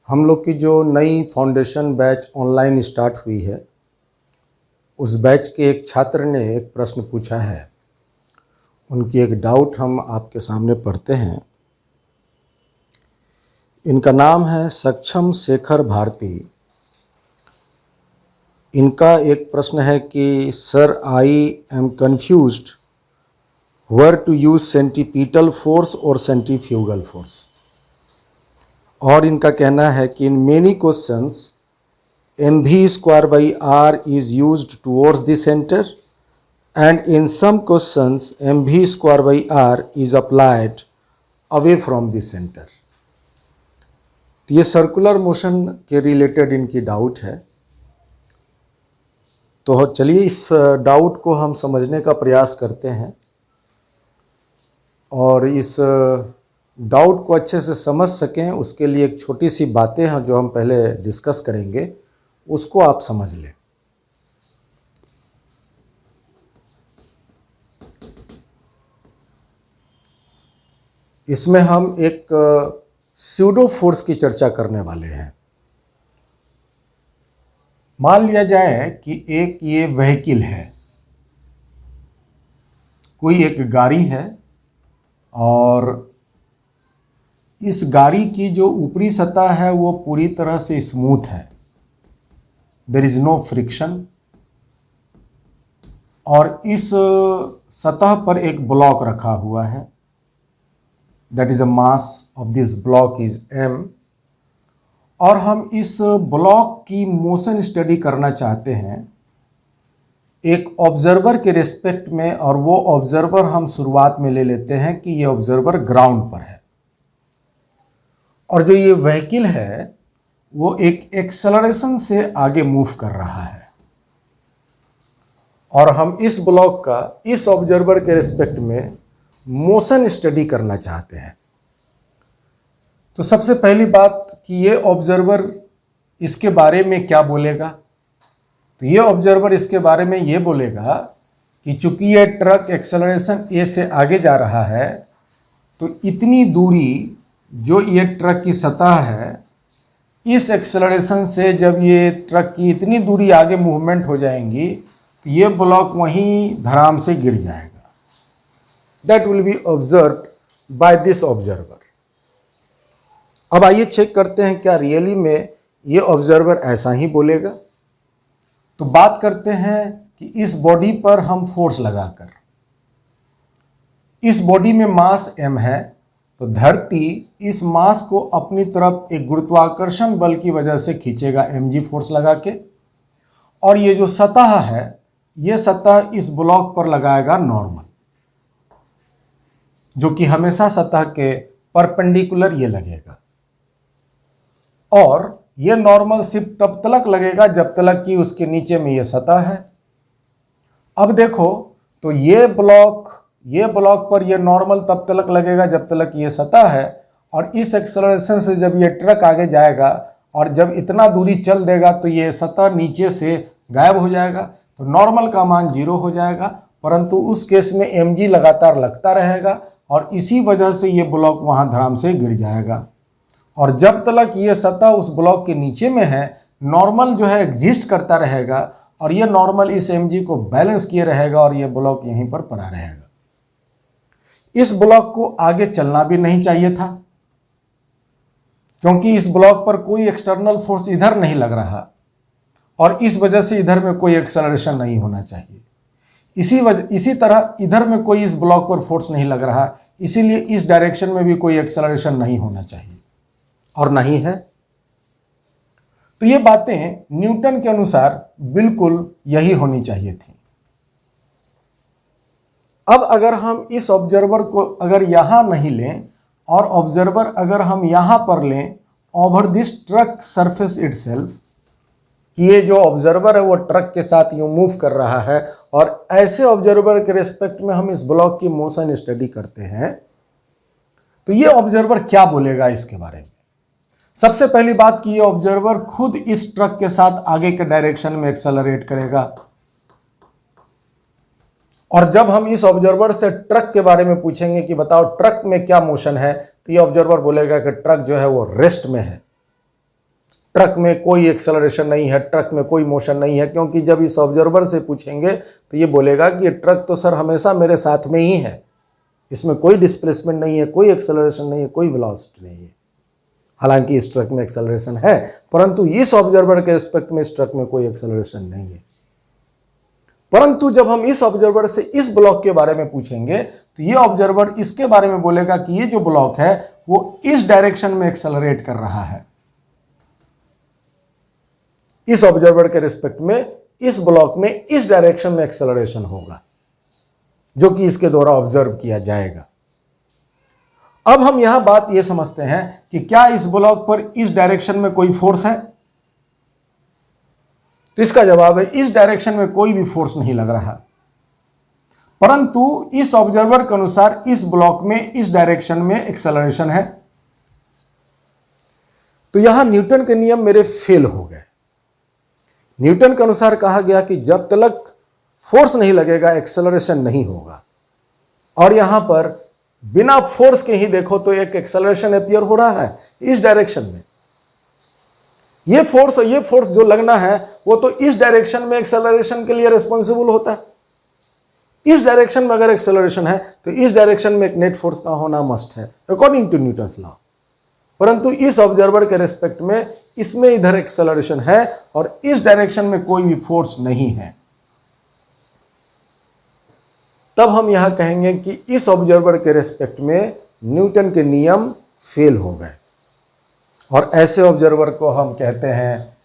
हम लोग की जो नई फाउंडेशन बैच ऑनलाइन स्टार्ट हुई है, उस बैच के एक छात्र ने एक प्रश्न पूछा है। उनकी एक डाउट हम आपके सामने पढ़ते हैं। इनका नाम है सक्षम शेखर भारती। इनका एक प्रश्न है कि sir, I am confused where to use centripetal force और सेंट्रीफ्यूगल फोर्स। और इनका कहना है कि in many questions mv square by r is used towards the center and in some questions mv square by r is applied away from the center। तो ये circular motion के related इनकी doubt है। तो चलिए इस डाउट को हम समझने का प्रयास करते हैं और इस डाउट को अच्छे से समझ सकें उसके लिए एक छोटी सी बातें हैं जो हम पहले डिस्कस करेंगे, उसको आप समझ लें। इसमें हम एक स्यूडो फोर्स की चर्चा करने वाले हैं। मान लिया जाए कि एक ये व्हीकल है, कोई एक गाड़ी है और इस गाड़ी की जो ऊपरी सतह है वो पूरी तरह से स्मूथ है, देयर इज नो फ्रिक्शन। और इस सतह पर एक ब्लॉक रखा हुआ है, that is a mass of this block is m। और हम इस ब्लॉक की मोशन स्टडी करना चाहते हैं एक ऑब्जर्वर के रिस्पेक्ट में, और वो ऑब्जर्वर हम शुरुआत में ले लेते हैं कि ये ऑब्जर्वर ग्राउंड पर है और जो ये व्हीकल है वो एक एक्सेलरेशन से आगे मूव कर रहा है और हम इस ब्लॉक का इस ऑब्जर्वर के रिस्पेक्ट में मोशन स्टडी करना चाहते हैं। तो सबसे पहली बात कि ये ऑब्जर्वर इसके बारे में क्या बोलेगा। तो ये ऑब्जर्वर इसके बारे में ये बोलेगा कि चूंकि ये ट्रक एक्सेलरेशन ए से आगे जा रहा है तो इतनी दूरी जो ये ट्रक की सतह है, इस एक्सेलरेशन से जब ये ट्रक की इतनी दूरी आगे मूवमेंट हो जाएंगी तो ये ब्लॉक वहीं धड़ाम से गिर जाएगा। That will be observed by this observer. अब आइए चेक करते हैं क्या रियली में ये ऑब्जर्वर ऐसा ही बोलेगा। तो बात करते हैं कि इस बॉडी पर हम फोर्स लगाकर, इस बॉडी में मास m है तो धरती इस मास को अपनी तरफ एक गुरुत्वाकर्षण बल की वजह से खींचेगा mg फोर्स लगा के, और ये जो सतह है ये सतह इस ब्लॉक पर लगाएगा नॉर्मल, जो कि हमेशा सतह के परपेंडिकुलर ये लगेगा। और ये नॉर्मल सिर्फ तब तक लगेगा जब तक कि उसके नीचे में ये सतह है। अब देखो तो ये ब्लॉक पर ये नॉर्मल तब तक लगेगा जब तक ये सतह है, और इस एक्सेलरेशन से जब ये ट्रक आगे जाएगा और जब इतना दूरी चल देगा तो ये सतह नीचे से गायब हो जाएगा, तो नॉर्मल का मान 0 हो जाएगा। परंतु उस केस में mg लगातार लगता रहेगा और इसी वजह से ये ब्लॉक वहाँ धड़ाम से गिर जाएगा। और जब तक ये सतह उस ब्लॉक के नीचे में है, नॉर्मल जो है एग्जिस्ट करता रहेगा और ये नॉर्मल इस mg को बैलेंस किए रहेगा और ये ब्लॉक यहीं पर पड़ा रहेगा। इस ब्लॉक को आगे चलना भी नहीं चाहिए था क्योंकि इस ब्लॉक पर कोई एक्सटर्नल फोर्स इधर नहीं लग रहा और इस वजह से इधर में कोई एक्सेलरेशन नहीं होना चाहिए। इसी तरह इधर में कोई इस ब्लॉक पर फोर्स नहीं लग रहा, इसीलिए इस डायरेक्शन में भी कोई एक्सेलरेशन नहीं होना चाहिए और नहीं है। तो ये बातें न्यूटन के अनुसार बिल्कुल यही होनी चाहिए थी। अब अगर हम इस ऑब्जर्वर को अगर यहाँ नहीं लें और ऑब्जर्वर अगर हम यहाँ पर लें over this truck surface itself, कि ये जो ऑब्जर्वर है वो ट्रक के साथ यूँ मूव कर रहा है और ऐसे ऑब्जर्वर के रिस्पेक्ट में हम इस ब्लॉक की मोशन स्टडी करते हैं, तो ये ऑब्जर्वर क्या बोलेगा इसके बारे में। सबसे पहली बात कि ये ऑब्जर्वर खुद इस ट्रक के साथ आगे के डायरेक्शन में एक्सेलरेट करेगा, और जब हम इस ऑब्जर्वर से ट्रक के बारे में पूछेंगे कि बताओ ट्रक में क्या मोशन है, तो ये ऑब्जर्वर बोलेगा कि ट्रक जो है वो रेस्ट में है। ट्रक में कोई एक्सेलरेशन नहीं है, ट्रक में कोई मोशन नहीं है, क्योंकि जब इस ऑब्जर्वर से पूछेंगे तो ये बोलेगा कि ये ट्रक तो सर हमेशा मेरे साथ में ही है, इसमें कोई डिस्प्लेसमेंट नहीं है, कोई एक्सेलरेशन नहीं है, कोई वेलोसिटी नहीं है। हालांकि इस ट्रक में एक्सेलरेशन है, परंतु इस ऑब्जर्वर के रिस्पेक्ट में इस ट्रक में कोई एक्सेलरेशन नहीं है। परंतु जब हम इस ऑब्जर्वर से इस ब्लॉक के बारे में पूछेंगे तो ये ऑब्जर्वर इसके बारे में बोलेगा कि ये जो ब्लॉक है वो इस डायरेक्शन में एक्सेलरेट कर रहा है। इस ऑब्जर्वर के रिस्पेक्ट में इस ब्लॉक में इस डायरेक्शन में एक्सेलरेशन होगा, जो कि इसके द्वारा ऑब्जर्व किया जाएगा। अब हम यहां बात यह समझते हैं कि क्या इस ब्लॉक पर इस डायरेक्शन में कोई फोर्स है, तो इसका जवाब है इस डायरेक्शन में कोई भी फोर्स नहीं लग रहा, परंतु इस ऑब्जर्वर के अनुसार इस ब्लॉक में इस डायरेक्शन में एक्सेलरेशन है। तो यहां न्यूटन के नियम मेरे फेल हो गए। न्यूटन के अनुसार कहा गया कि जब तक फोर्स नहीं लगेगा एक्सेलरेशन नहीं होगा, और यहां पर बिना फोर्स के ही देखो तो एक एक्सेलरेशन अपीयर हो रहा है इस डायरेक्शन में। ये फोर्स और ये फोर्स जो लगना है वो तो इस डायरेक्शन में एक्सेलरेशन के लिए रिस्पॉन्सिबल होता है। इस डायरेक्शन में अगर एक्सेलरेशन है तो इस डायरेक्शन में एक नेट फोर्स का होना मस्ट है अकॉर्डिंग टू न्यूटन्स लॉ। परंतु इस ऑब्जर्वर के रेस्पेक्ट में इसमें इधर एक्सेलरेशन है और इस डायरेक्शन में कोई भी फोर्स नहीं है। तब हम यहां कहेंगे कि इस ऑब्जर्वर के रेस्पेक्ट में न्यूटन के नियम फेल हो गए, और ऐसे ऑब्जर्वर को हम कहते हैं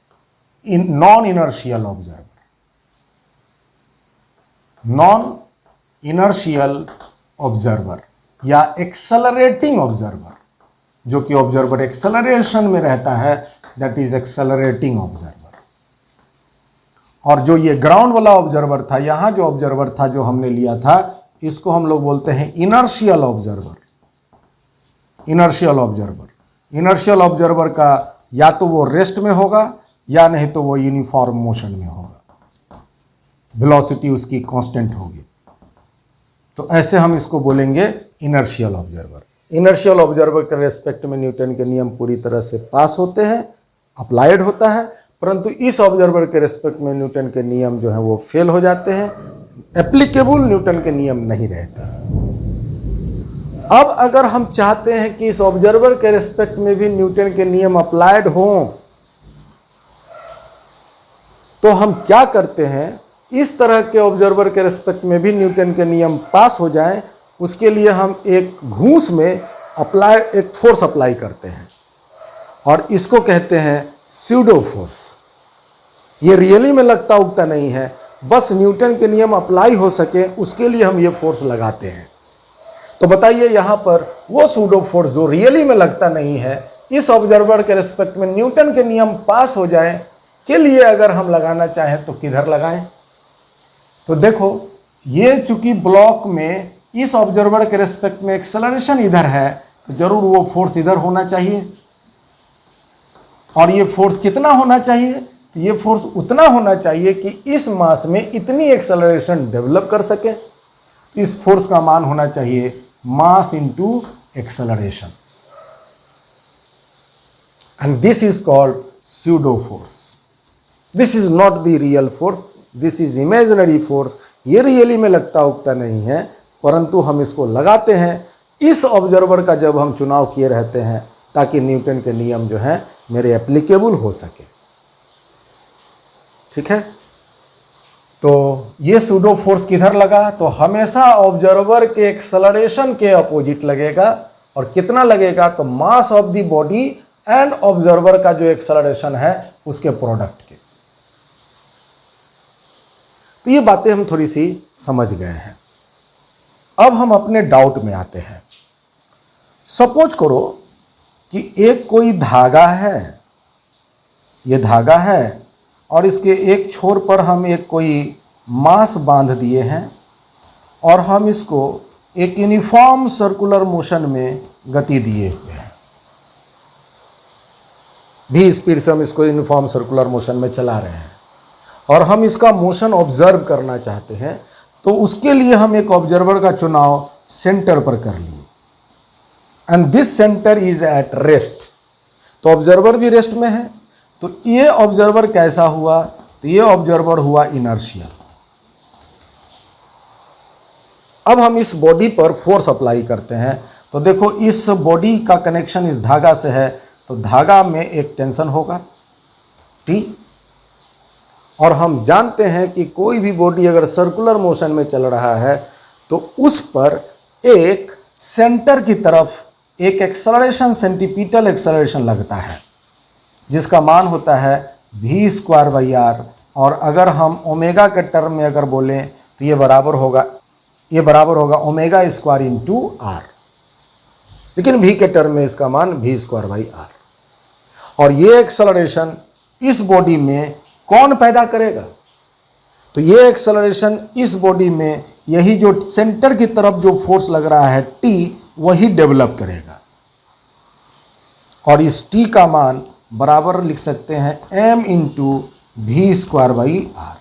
non inertial observer. Non inertial observer या एक्सेलरेटिंग ऑब्जर्वर, जो कि ऑब्जर्वर एक्सेलरेशन में रहता है, दैट इज एक्सेलरेटिंग ऑब्जर्वर। और जो ये ग्राउंड वाला ऑब्जर्वर था, यहां जो ऑब्जर्वर था जो हमने लिया था, इसको हम लोग बोलते हैं inertial observer. Inertial observer, inertial observer का या तो वो रेस्ट में होगा या नहीं तो वो यूनिफॉर्म मोशन में होगा, वेलोसिटी उसकी कांस्टेंट होगी। तो ऐसे हम इसको बोलेंगे इनर्शियल ऑब्जर्वर। इनर्शियल ऑब्जर्वर के रेस्पेक्ट में न्यूटन के नियम पूरी तरह से पास होते हैं, अप्लाइड होता है, परंतु इस ऑब्जर्वर के रेस्पेक्ट में न्यूटन के नियम जो है वो फेल हो जाते हैं, एप्लीकेबल न्यूटन के नियम नहीं रहते। अब अगर हम चाहते हैं कि इस ऑब्जर्वर के रेस्पेक्ट में भी न्यूटन के नियम अप्लाइड हों, तो हम क्या करते हैं, इस तरह के ऑब्जर्वर के रेस्पेक्ट में भी न्यूटन के नियम पास हो जाएं, उसके लिए हम एक घूस में एक फोर्स अप्लाई करते हैं, और इसको कहते हैं स्यूडो फोर्स। ये रियली में लगता उगता नहीं है, बस न्यूटन के नियम अप्लाई हो सके उसके लिए हम ये फोर्स लगाते हैं। तो बताइए यहां पर वो सूडो फोर्स जो रियली में लगता नहीं है, इस ऑब्जर्वर के रिस्पेक्ट में न्यूटन के नियम पास हो जाए के लिए अगर हम लगाना चाहें तो किधर लगाएं। तो देखो, ये चूंकि ब्लॉक में इस ऑब्जर्वर के रिस्पेक्ट में एक्सेलरेशन इधर है, तो जरूर वो फोर्स इधर होना चाहिए। और ये फोर्स कितना होना चाहिए, तो ये फोर्स उतना होना चाहिए कि इस मास में इतनी एक्सेलरेशन डेवलप कर सके। इस फोर्स का मान होना चाहिए mass into acceleration, and this is called pseudo force. This is not the real force, this is imaginary force. ये रियली में लगता उगता नहीं है, परंतु हम इसको लगाते हैं इस ऑब्जर्वर का जब हम चुनाव किए रहते हैं, ताकि न्यूटन के नियम जो हैं मेरे एप्लीकेबल हो सके। ठीक है, तो ये सूडो फोर्स किधर लगा, तो हमेशा ऑब्जर्वर के एक्सेलरेशन के अपोजिट लगेगा। और कितना लगेगा, तो mass of the body and observer का जो एक्सेलरेशन है उसके प्रोडक्ट के। तो ये बातें हम थोड़ी सी समझ गए हैं। अब हम अपने डाउट में आते हैं। सपोज करो कि एक कोई धागा है, ये धागा है, और इसके एक छोर पर हम एक कोई मास बांध दिए हैं, और हम इसको एक यूनिफॉर्म सर्कुलर मोशन में गति दिए हुए हैं। भी स्पीड से हम इसको यूनिफॉर्म सर्कुलर मोशन में चला रहे हैं, और हम इसका मोशन ऑब्जर्व करना चाहते हैं। तो उसके लिए हम एक ऑब्जर्वर का चुनाव सेंटर पर कर लिए, and this centre is at rest. तो ऑब्जर्वर भी रेस्ट में है, तो ये ऑब्जर्वर कैसा हुआ? तो ये ऑब्जर्वर हुआ इनर्शियल। अब हम इस बॉडी पर फोर्स अप्लाई करते हैं। तो देखो इस बॉडी का कनेक्शन इस धागा से है, तो धागा में एक टेंशन होगा T, और हम जानते हैं कि कोई भी बॉडी अगर सर्कुलर मोशन में चल रहा है तो उस पर एक सेंटर की तरफ एक एक्सेलरेशन, सेंटीपिटल एक्सेलरेशन लगता है, जिसका मान होता है v²/r। और अगर हम ओमेगा के टर्म में अगर बोलें तो ये बराबर होगा ओमेगा स्क्वायर इंटू आर, लेकिन v के टर्म में इसका मान v²/r। और ये एक्सेलरेशन इस बॉडी में कौन पैदा करेगा? तो ये एक्सेलरेशन इस बॉडी में यही जो सेंटर की तरफ जो फोर्स लग रहा है T, वही डेवलप करेगा। और इस T का मान बराबर लिख सकते हैं m इंटू v²/r।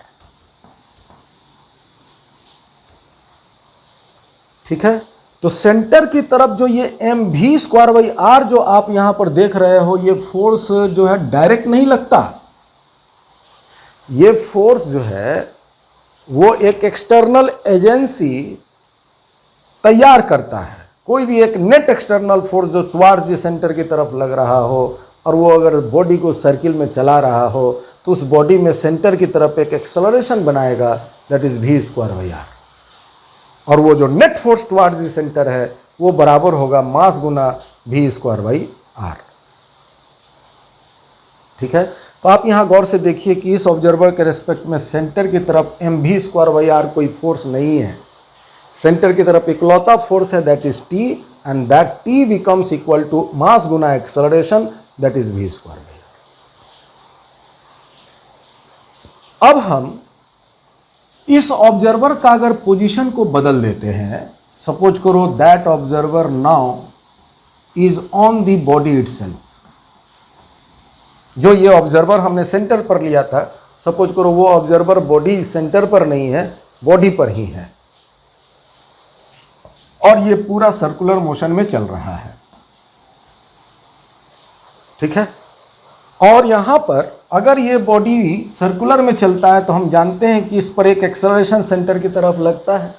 ठीक है, तो सेंटर की तरफ जो ये m v²/r जो आप यहां पर देख रहे हो, ये फोर्स जो है डायरेक्ट नहीं लगता। ये फोर्स जो है वो एक एक्सटर्नल एजेंसी तैयार करता है। कोई भी एक नेट एक्सटर्नल फोर्स जो टुवार्ड्स द सेंटर की तरफ लग रहा हो और वो अगर बॉडी को सर्किल में चला रहा हो तो उस बॉडी में सेंटर की तरफ एक एक्सेलरेशन बनाएगा, दैट इज v²/r। और वो जो net force towards the centre है वो बराबर होगा मास गुना v²/r। ठीक है, तो आप यहाँ गौर से देखिए कि इस ऑब्जर्वर के रेस्पेक्ट में सेंटर की तरफ mv²/r कोई फोर्स नहीं है। सेंटर की तरफ इकलौता फोर्स है, that is T, and that T becomes equal to mass गुना एक्सेलरेशन, दैट इज v²/r। अब हम इस ऑब्जर्वर का अगर पोजीशन को बदल देते हैं, सपोज करो that observer now is on the body itself. जो ये ऑब्जर्वर हमने सेंटर पर लिया था, सपोज करो वो ऑब्जर्वर बॉडी सेंटर पर नहीं है, बॉडी पर ही है, और ये पूरा सर्कुलर मोशन में चल रहा है। ठीक है, और यहां पर अगर ये बॉडी सर्कुलर में चलता है तो हम जानते हैं कि इस पर एक एक्सेलरेशन सेंटर की तरफ लगता है।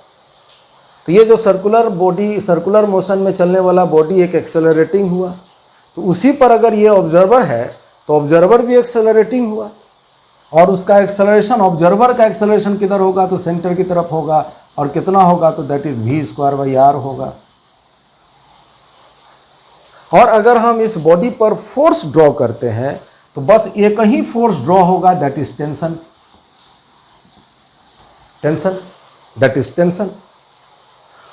तो ये जो सर्कुलर मोशन में चलने वाला बॉडी एक एक्सेलरेटिंग हुआ, तो उसी पर अगर ये ऑब्जर्वर है तो ऑब्जर्वर भी एक्सेलरेटिंग हुआ, और उसका एक्सेलरेशन, ऑब्जर्वर का एक्सेलरेशन किधर होगा? तो सेंटर की तरफ होगा, और कितना होगा? तो दैट इज v²/r होगा। और अगर हम इस बॉडी पर फोर्स ड्रॉ करते हैं तो बस एक ही फोर्स ड्रॉ होगा, that is tension, that is tension.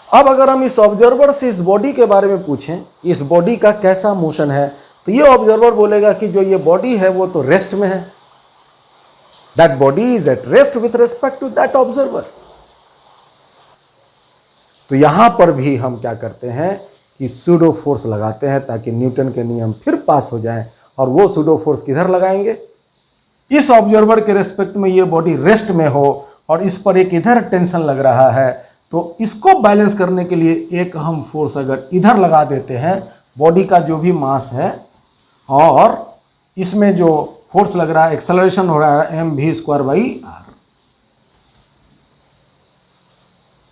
अब अगर हम इस ऑब्जर्वर से इस बॉडी के बारे में पूछें कि इस बॉडी का कैसा मोशन है, तो ये ऑब्जर्वर बोलेगा कि जो ये बॉडी है वो तो रेस्ट में है, that body is at rest with respect to that observer. तो यहां पर भी हम क्या करते हैं कि सूडो फोर्स लगाते हैं ताकि न्यूटन के नियम फिर पास हो जाएं। और वो सूडो फोर्स किधर लगाएंगे? इस ऑब्जर्वर के रेस्पेक्ट में ये बॉडी रेस्ट में हो और इस पर एक इधर टेंशन लग रहा है, तो इसको बैलेंस करने के लिए एक हम फोर्स अगर इधर लगा देते हैं, बॉडी का जो भी मास है और इसमें जो फोर्स लग रहा है, एक्सेलरेशन हो रहा है mv²/r,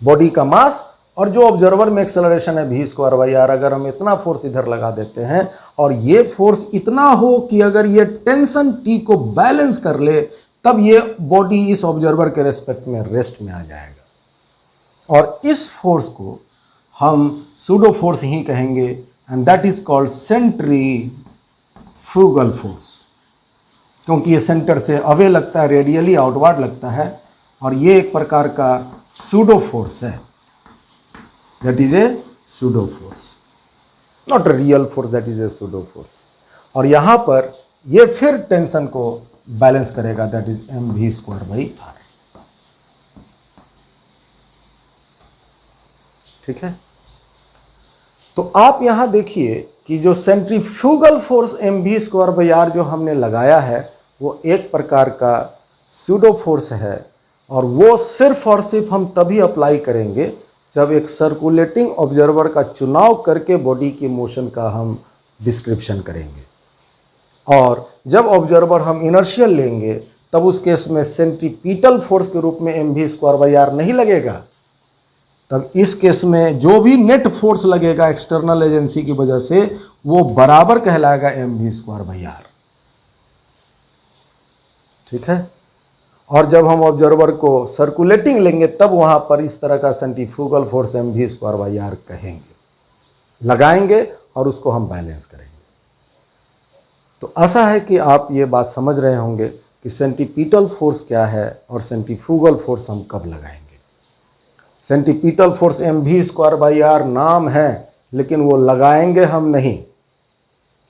बॉडी का मास और जो ऑब्जर्वर में एक्सेलरेशन है v²/r, अगर हम इतना फोर्स इधर लगा देते हैं और ये फोर्स इतना हो कि अगर ये टेंशन T को बैलेंस कर ले, तब ये बॉडी इस ऑब्जर्वर के रेस्पेक्ट में रेस्ट में आ जाएगा। और इस फोर्स को हम सूडो फोर्स ही कहेंगे, and that is called centrifugal force, क्योंकि ये सेंटर से अवे लगता है, रेडियली आउटवर्ड लगता है, और ये एक प्रकार का सूडो फोर्स है, that is a pseudo force, not a real force, that is a pseudo force. और यहाँ पर ये फिर टेंशन को बैलेंस करेगा, दैट इज mv²/r। ठीक है, तो आप यहाँ देखिए कि जो सेंट्रीफ्यूगल फोर्स mv²/r जो हमने लगाया है वो एक प्रकार का सूडो फोर्स है, और वो सिर्फ और सिर्फ हम तभी अप्लाई करेंगे जब एक सर्कुलेटिंग ऑब्जर्वर का चुनाव करके बॉडी की मोशन का हम डिस्क्रिप्शन करेंगे। और जब ऑब्जर्वर हम इनर्शियल लेंगे तब उस केस में सेंट्रीपिटल फोर्स के रूप में mv²/r नहीं लगेगा। तब इस केस में जो भी नेट फोर्स लगेगा एक्सटर्नल एजेंसी की वजह से वो बराबर कहलाएगा mv²/r। ठीक है। और जब हम ऑब्जर्वर को सर्कुलेटिंग लेंगे तब वहां पर इस तरह का सेंट्रीफ्यूगल फोर्स mv²/r कहेंगे, लगाएंगे और उसको हम बैलेंस करेंगे। तो आशा है कि आप ये बात समझ रहे होंगे कि सेंट्रीपिटल फोर्स क्या है और सेंट्रीफ्यूगल फोर्स हम कब लगाएंगे। सेंट्रीपिटल फोर्स mv²/r नाम है, लेकिन वो लगाएंगे हम नहीं।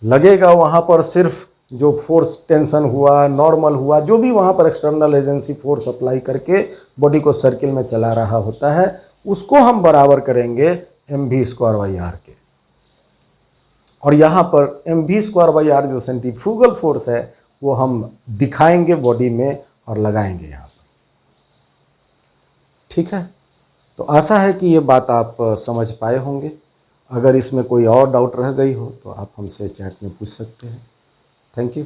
लगेगा वहाँ पर सिर्फ जो फोर्स टेंशन हुआ, नॉर्मल हुआ, जो भी वहाँ पर एक्सटर्नल एजेंसी फोर्स अप्लाई करके बॉडी को सर्किल में चला रहा होता है, उसको हम बराबर करेंगे mv²/r के। और यहाँ पर mv²/r जो सेंट्रीफ्यूगल फोर्स है वो हम दिखाएंगे बॉडी में और लगाएंगे यहाँ पर। ठीक है। तो आशा है कि ये बात आप समझ पाए होंगे। अगर इसमें कोई और डाउट रह गई हो तो आप हमसे चैट में पूछ सकते हैं। Thank you.